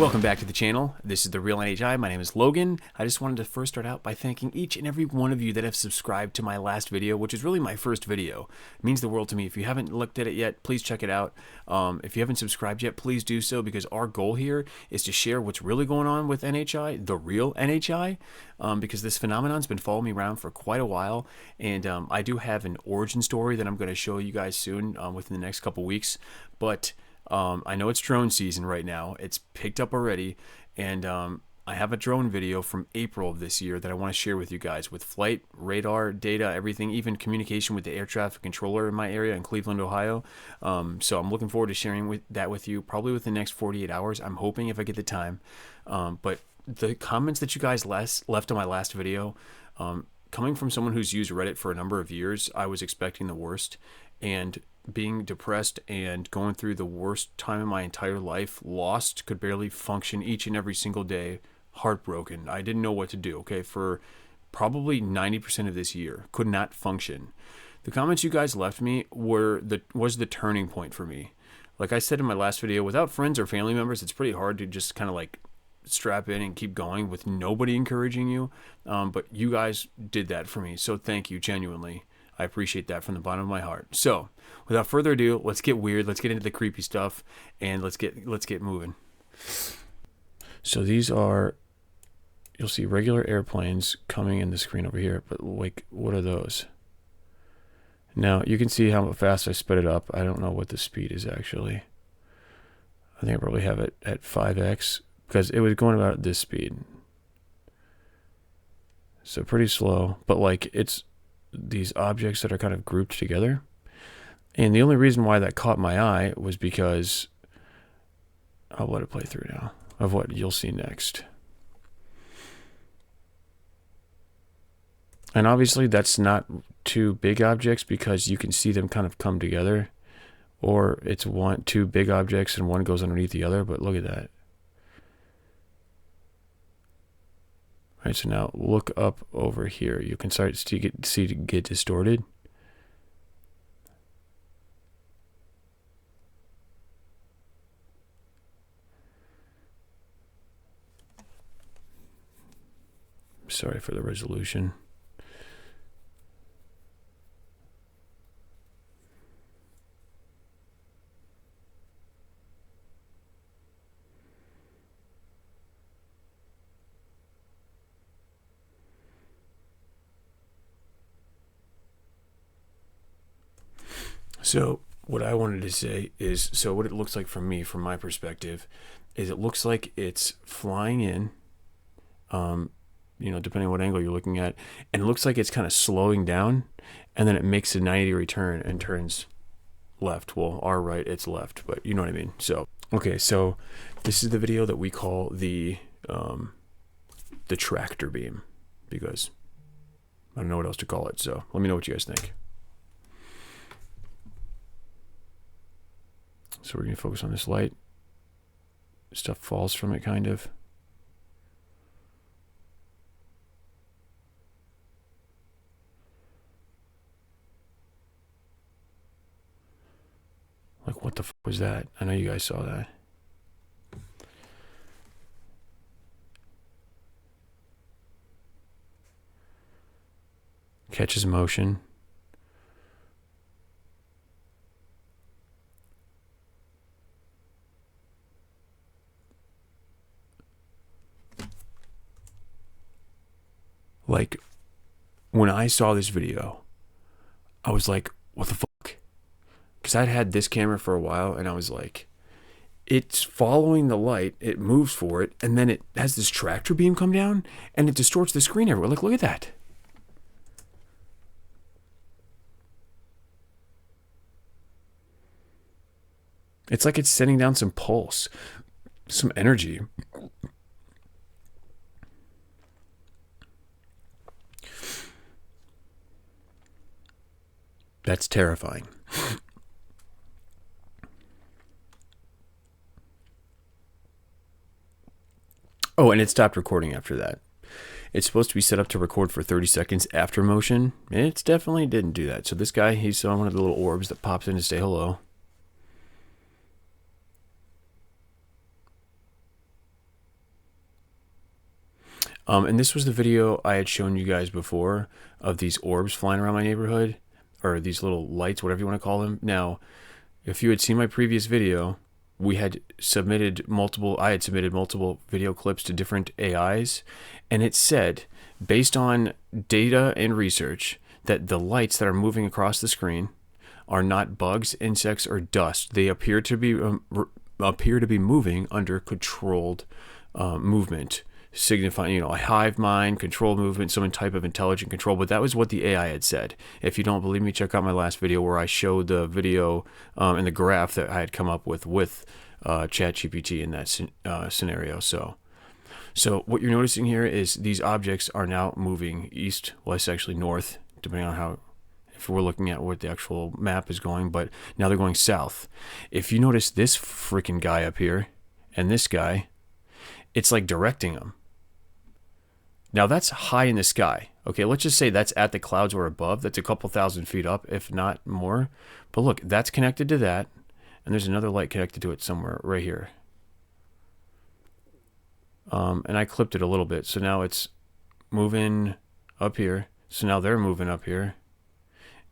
Welcome back to the channel. This is The Real NHI. My name is Logan. I just wanted to first start out by thanking each and every one of you that have subscribed to my last video, which is really my first video. It means the world to me. If you haven't looked at it yet, please check it out. If you haven't subscribed yet, please do so, because our goal here is to share what's really going on with NHI, the real NHI, because this phenomenon's been following me around for quite a while, and I do have an origin story that I'm going to show you guys soon, within the next couple weeks, but I know it's drone season right now. It's picked up already, and I have a drone video from April of this year that I want to share with you guys, with flight, radar, data, everything, even communication with the air traffic controller in my area in Cleveland, Ohio. So I'm looking forward to sharing that with you probably within the next 48 hours. I'm hoping, if I get the time. But the comments that you guys left on my last video, coming from someone who's used Reddit for a number of years, I was expecting the worst, and being depressed and going through the worst time in my entire life, lost, could barely function each and every single day, heartbroken. I didn't know what to do, okay, for probably 90% of this year, could not function. The comments you guys left me was the turning point for me. Like I said in my last video, without friends or family members, it's pretty hard to just kind of like strap in and keep going with nobody encouraging you, but you guys did that for me, so thank you, genuinely. I appreciate that from the bottom of my heart. So, without further ado, let's get weird. Let's get into the creepy stuff, and let's get moving. So these are, you'll see regular airplanes coming in the screen over here, but like, what are those? Now, you can see how fast I sped it up. I don't know what the speed is actually. I think I probably have it at 5x, because it was going about at this speed. So pretty slow, but like, it's these objects that are kind of grouped together. And the only reason why that caught my eye was because, I'll let it play through now, of what you'll see next. And obviously that's not two big objects, because you can see them kind of come together, or it's two big objects and one goes underneath the other, but look at that. All right, so now look up over here. You can start to get distorted. Sorry for the resolution. So what I wanted to say is, so what it looks like from me, from my perspective, is it looks like it's flying in, you know, depending on what angle you're looking at, and it looks like it's kind of slowing down, and then it makes a 90 return and turns left. Well, our right, it's left, but you know what I mean. So, okay, so this is the video that we call the tractor beam, because I don't know what else to call it. So let me know what you guys think. So we're going to focus on this light. Stuff falls from it, kind of. Like, what the fuck was that? I know you guys saw that. Catches motion. Like, when I saw this video, I was like, what the fuck? Because I'd had this camera for a while, and I was like, it's following the light, it moves for it, and then it has this tractor beam come down, and it distorts the screen everywhere. Like, look at that. It's like it's sending down some pulse, some energy. That's terrifying. Oh, and it stopped recording after that. It's supposed to be set up to record for 30 seconds after motion. It definitely didn't do that. So this guy, he saw one of the little orbs that pops in to say hello. And this was the video I had shown you guys before of these orbs flying around my neighborhood, or these little lights, whatever you want to call them. Now, if you had seen my previous video, I had submitted multiple video clips to different AIs, and it said, based on data and research, that the lights that are moving across the screen are not bugs, insects, or dust. They appear to be moving under controlled movement, signifying, a hive mind, control movement, some type of intelligent control. But that was what the AI had said. If you don't believe me, check out my last video where I showed the video and the graph that I had come up with ChatGPT in that scenario. So what you're noticing here is these objects are now moving east, west, actually north, depending on if we're looking at what the actual map is going, but now they're going south. If you notice this freaking guy up here and this guy, it's like directing them. Now that's high in the sky. Okay, let's just say that's at the clouds or above. That's a couple thousand feet up, if not more. But look, that's connected to that, and there's another light connected to it somewhere right here. And I clipped it a little bit, so now it's moving up here. So now they're moving up here.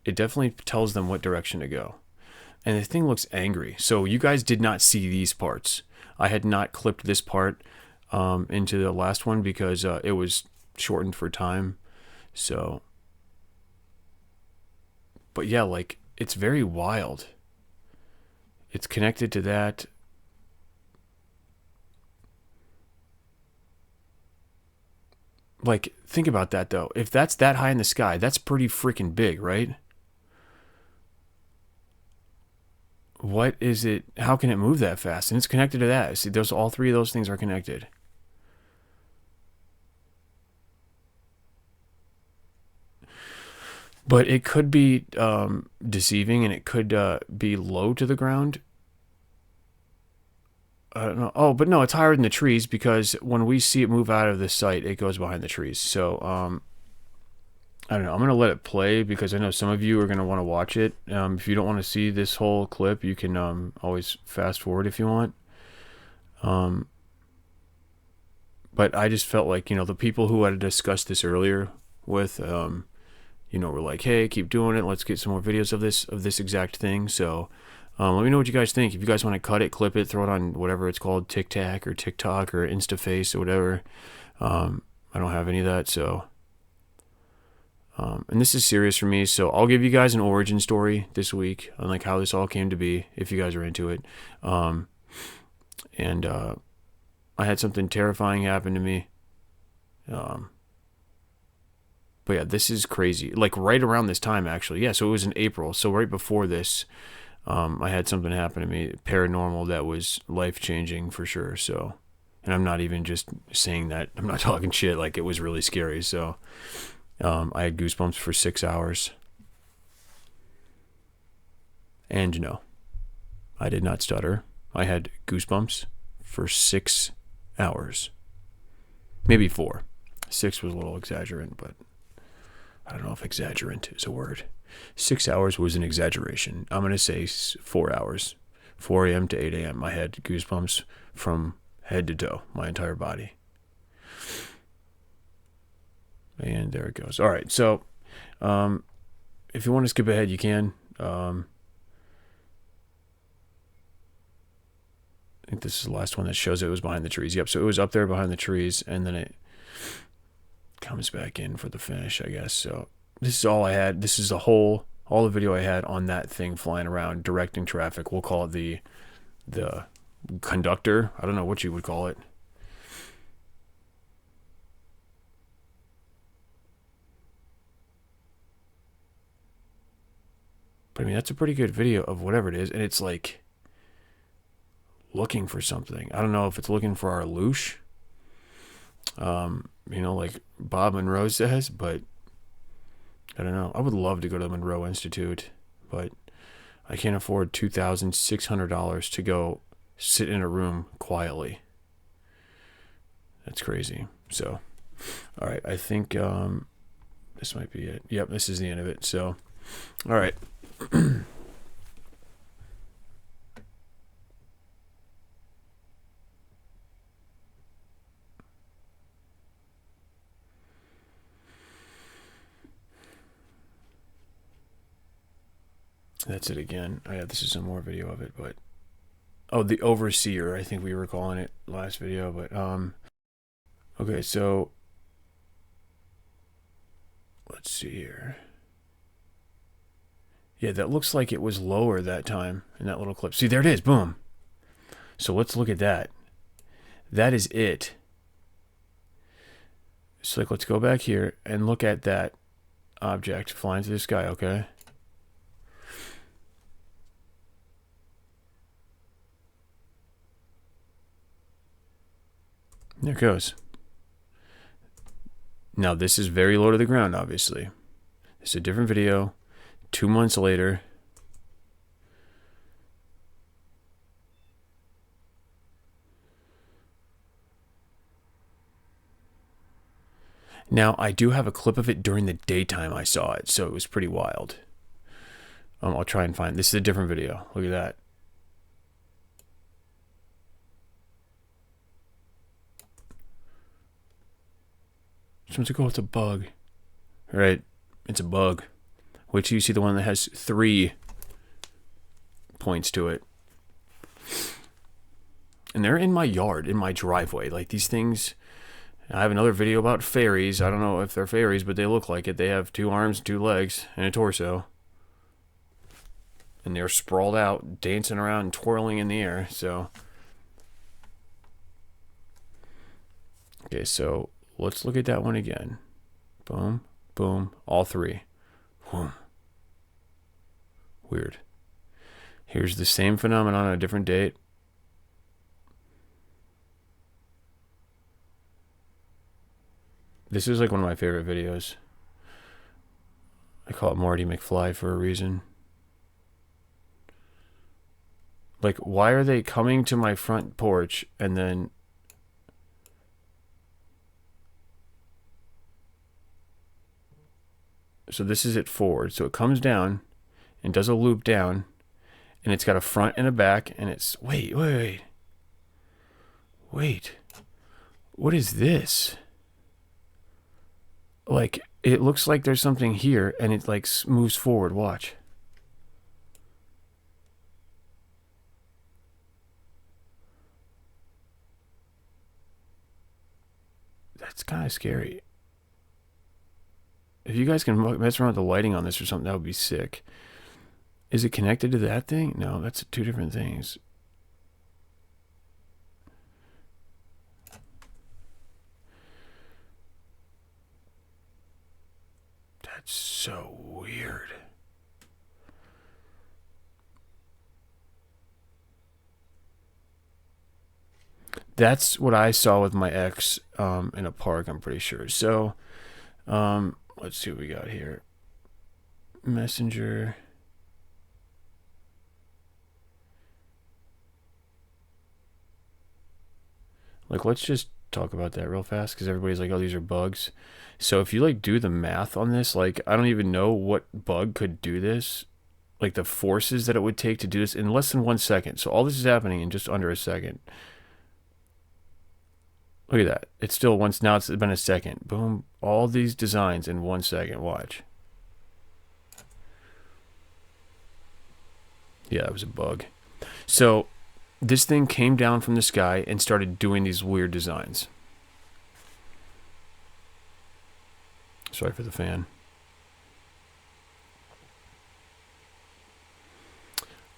It definitely tells them what direction to go. And the thing looks angry. So you guys did not see these parts. I had not clipped this part into the last one because it was shortened for time. So, but yeah, like, it's very wild. It's connected to that. Like, think about that though. If that's that high in the sky, that's pretty freaking big, right? What is it? How can it move that fast? And it's connected to that. See, all three of those things are connected. But it could be deceiving, and it could be low to the ground. I don't know. Oh, but no, it's higher than the trees, because when we see it move out of the site, it goes behind the trees. So, I don't know. I'm going to let it play because I know some of you are going to want to watch it. If you don't want to see this whole clip, you can always fast forward if you want. But I just felt like, the people who had discussed this earlier with, were like, hey, keep doing it. Let's get some more videos of this exact thing. So let me know what you guys think. If you guys want to cut it, clip it, throw it on whatever it's called, TikTok or InstaFace or whatever. I don't have any of that, so... and this is serious for me, so I'll give you guys an origin story this week on like how this all came to be, if you guys are into it. I had something terrifying happen to me. But yeah, this is crazy. Like right around this time, actually. Yeah, so it was in April. So right before this, I had something happen to me, paranormal, that was life-changing for sure. So, and I'm not even just saying that. I'm not talking shit. Like, it was really scary. So... I had goosebumps for 6 hours. And no, I did not stutter. I had goosebumps for 6 hours. Maybe 4. 6 was a little exaggerant, but I don't know if exaggerant is a word. 6 hours was an exaggeration. I'm going to say 4 hours. 4 a.m. to 8 a.m. I had goosebumps from head to toe, my entire body. And there it goes. All right, so if you want to skip ahead, you can. I think this is the last one that shows it was behind the trees. Yep, so it was up there behind the trees, and then it comes back in for the finish, I guess. So this is all I had. This is all the video I had on that thing flying around, directing traffic. We'll call it the conductor. I don't know what you would call it. But I mean, that's a pretty good video of whatever it is. And it's like looking for something. I don't know if it's looking for our loosh, like Bob Monroe says, but I don't know. I would love to go to the Monroe Institute, but I can't afford $2,600 to go sit in a room quietly. That's crazy. So, all right. I think this might be it. Yep, this is the end of it. So, all right. That's it again. Oh yeah, this is some more video of it, but oh, the overseer, I think we were calling it last video, but okay, so let's see here. Yeah, that looks like it was lower that time in that little clip. See, there it is. Boom. So let's look at that. That is it. So like, let's go back here and look at that object flying through the sky, okay? There it goes. Now this is very low to the ground, obviously. It's a different video. 2 months later. Now, I do have a clip of it during the daytime I saw it, so it was pretty wild. I'll try and find... This is a different video. Look at that. Someone's like, oh, it's a bug. Right, it's a bug. Wait till you see the one that has 3 points to it. And they're in my yard, in my driveway. Like, these things... I have another video about fairies. I don't know if they're fairies, but they look like it. They have 2 arms, 2 legs, and a torso. And they're sprawled out, dancing around and twirling in the air, so... Okay, so let's look at that one again. Boom, boom, all 3. Boom. Weird. Here's the same phenomenon on a different date. This is like one of my favorite videos. I call it Marty McFly for a reason. Like, why are they coming to my front porch and then... So this is it forward. So it comes down and does a loop down. And it's got a front and a back. And it's... Wait. What is this? Like, it looks like there's something here, and it, like, moves forward. Watch. That's kind of scary. If you guys can mess around with the lighting on this or something, that would be sick. Is it connected to that thing? No, that's 2 different things. That's so weird. That's what I saw with my ex in a park, I'm pretty sure. So, let's see what we got here. Messenger. Like, let's just talk about that real fast because everybody's like, oh, these are bugs. So if you like do the math on this, like, I don't even know what bug could do this. Like the forces that it would take to do this in less than 1 second. So all this is happening in just under a second. Look at that. It's still once, now it's been a second. Boom. All these designs in 1 second. Watch. Yeah, that was a bug. So this thing came down from the sky and started doing these weird designs. Sorry for the fan.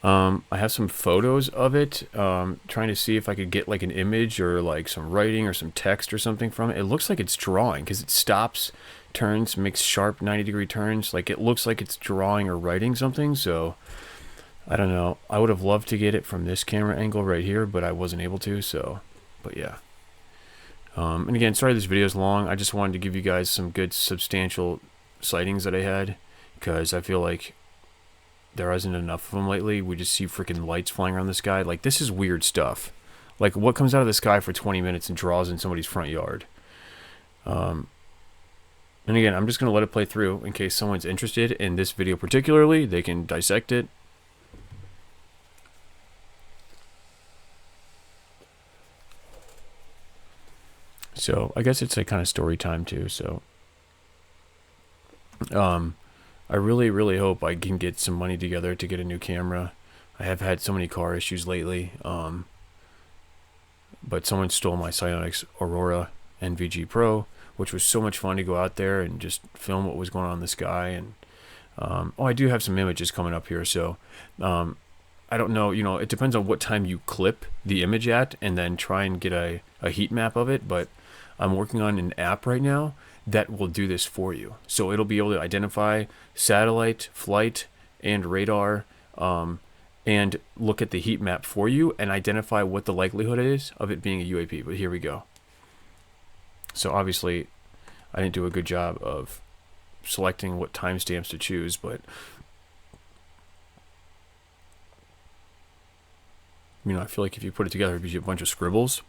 I have some photos of it, trying to see if I could get like an image or like some writing or some text or something from it. It looks like it's drawing because it stops, turns, makes sharp 90-degree turns. Like it looks like it's drawing or writing something. So I don't know. I would have loved to get it from this camera angle right here, but I wasn't able to. So, but yeah. And again, sorry this video is long. I just wanted to give you guys some good substantial sightings that I had because I feel like there isn't enough of them lately. We just see freaking lights flying around the sky. Like, this is weird stuff. Like, what comes out of the sky for 20 minutes and draws in somebody's front yard? And again, I'm just going to let it play through in case someone's interested in this video particularly. They can dissect it. So, I guess it's a kind of story time too, so... I really, really hope I can get some money together to get a new camera. I have had so many car issues lately. But someone stole my Psyonix Aurora NVG Pro, which was so much fun to go out there and just film what was going on in the sky. And oh, I do have some images coming up here, so I don't know, you know, it depends on what time you clip the image at and then try and get a heat map of it. But I'm working on an app right now that will do this for you. So it'll be able to identify satellite, flight, and radar, and look at the heat map for you and identify what the likelihood is of it being a UAP. But here we go. So obviously, I didn't do a good job of selecting what timestamps to choose, but you know, I feel like if you put it together, it'd be a bunch of scribbles.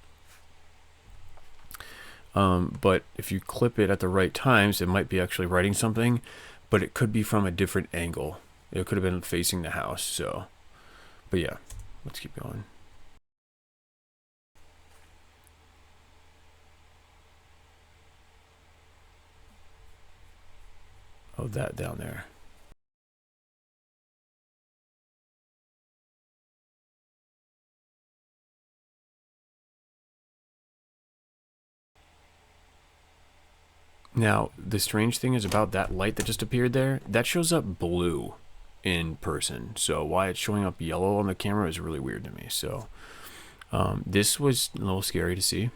But if you clip it at the right times, it might be actually writing something, but it could be from a different angle. It could have been facing the house. So, but yeah, let's keep going. Oh, that down there. Now, the strange thing is about that light that just appeared there, that shows up blue in person. So why it's showing up yellow on the camera is really weird to me. So this was a little scary to see.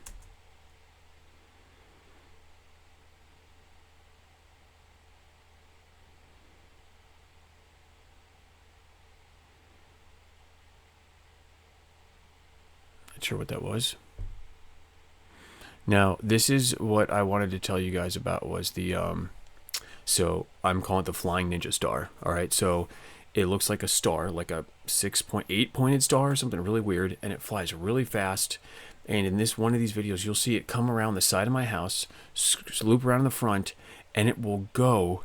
Not sure what that was. Now, this is what I wanted to tell you guys about was the, so I'm calling it the Flying Ninja Star. All right, so it looks like a star, like a 6.8 pointed star, something really weird, and it flies really fast. And in this one of these videos, you'll see it come around the side of my house, loop around in the front, and it will go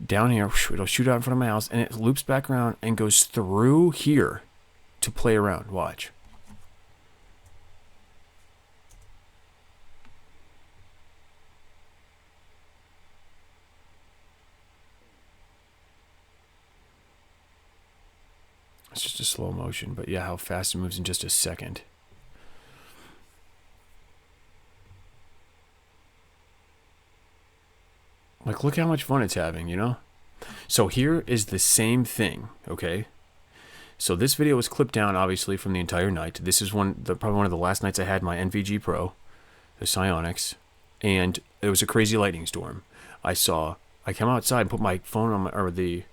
down here. It'll shoot out in front of my house, and it loops back around and goes through here to play around. Watch. It's just a slow motion, but yeah, how fast it moves in just a second. Like, look how much fun it's having, you know? So here is the same thing, okay? So this video was clipped down, obviously, from the entire night. This is probably one of the last nights I had my NVG Pro, the Psyonix, and it was a crazy lightning storm. I came outside and put my phone on the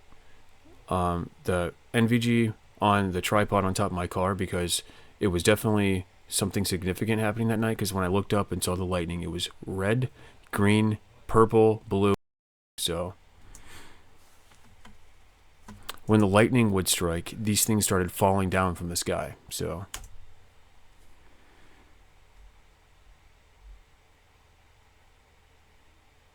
NVG on the tripod on top of my car because it was definitely something significant happening that night, because when I looked up and saw the lightning, it was red, green, purple, blue. So when the lightning would strike, these things started falling down from the sky. So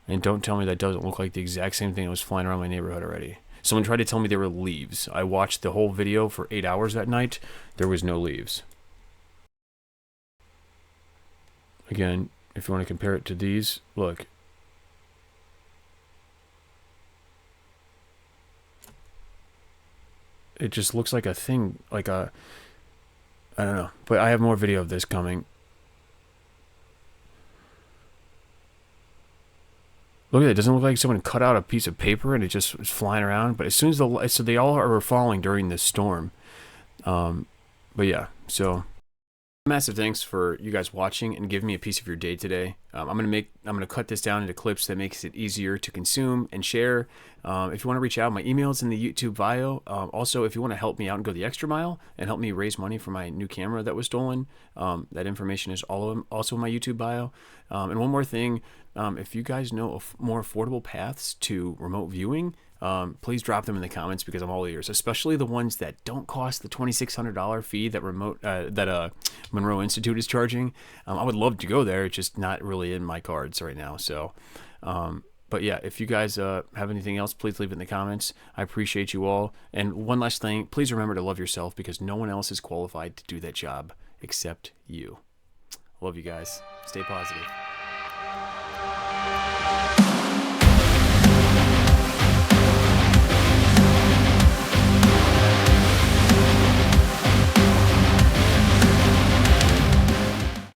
and don't tell me that doesn't look like the exact same thing that was flying around my neighborhood already. Someone tried to tell me there were leaves. I watched the whole video for 8 hours that night. There was no leaves. Again, if you want to compare it to these, look. It just looks like a thing, like a, I don't know. But I have more video of this coming. Look at it. It doesn't look like someone cut out a piece of paper and it just was flying around. But as soon as so they all were falling during this storm. But yeah, so massive thanks for you guys watching and giving me a piece of your day today. I'm gonna cut this down into clips that makes it easier to consume and share. If you want to reach out, my email's in the YouTube bio. Also, if you want to help me out and go the extra mile and help me raise money for my new camera that was stolen, that information is also in my YouTube bio. And one more thing, if you guys know more affordable paths to remote viewing, please drop them in the comments because I'm all ears, especially the ones that don't cost the $2,600 fee that Monroe Institute is charging. I would love to go there. It's just not really in my cards right now. So, but yeah, if you guys have anything else, please leave it in the comments. I appreciate you all. And one last thing, please remember to love yourself because no one else is qualified to do that job except you. Love you guys. Stay positive.